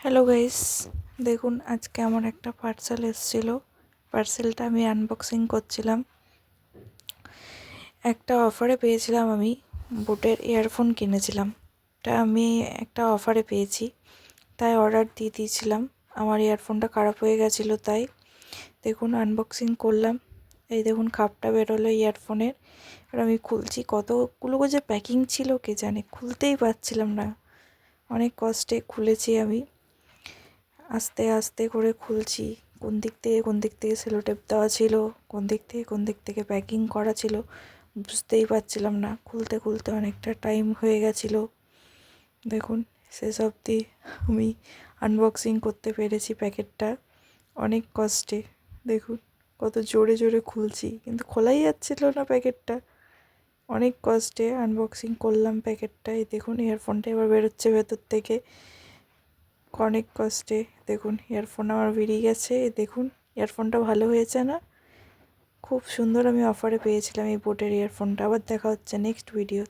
Hello guys, দেখুন আজকে আমার একটা পার্সেল এসেছিল। পার্সেলটা আমি আনবক্সিং করছিলাম। একটা অফারে পেয়েছিলাম, আমি বোটের ইয়ারফোন কিনেছিলাম। আমি একটা অফারে পেয়েছি, তাই অর্ডার দিয়ে দিয়েছিলাম। আমার ইয়ারফোনটা খারাপ হয়ে গেছিলো, তাই দেখুন আনবক্সিং করলাম। এই দেখুন কাপটা বেরোলো ইয়ারফোনের। আর আমি খুলছি, কতগুলো যে প্যাকিং ছিল কে জানে, খুলতেই পারছিলাম না। অনেক কষ্টে খুলেছি আমি, আস্তে আস্তে করে খুলছি। কোন দিক থেকে সেলোটেপ দেওয়া ছিল, কোন দিক থেকে প্যাকিং করা ছিল, বুঝতেই পারছিলাম না। খুলতে খুলতে অনেকটা টাইম হয়ে গেছিলো। দেখুন শেষ অবধি আমি আনবক্সিং করতে পেরেছি প্যাকেটটা, অনেক কষ্টে। দেখুন কত জোরে জোরে খুলছি, কিন্তু খোলাই যাচ্ছিল না প্যাকেটটা। অনেক কষ্টে আনবক্সিং করলাম প্যাকেটটা। এই দেখুন ইয়ারফোনটা এবার বেরোচ্ছে ভেতর থেকে, অনেক কষ্টে। দেখুন ইয়ারফোন আমার বেরিয়ে গেছে। দেখুন ইয়ারফোনটা ভালো হয়েছে না? খুব সুন্দর আমি অফারে পেয়েছিলাম এই বোটের ইয়ারফোনটা। আবার দেখা হচ্ছে নেক্সট ভিডিও।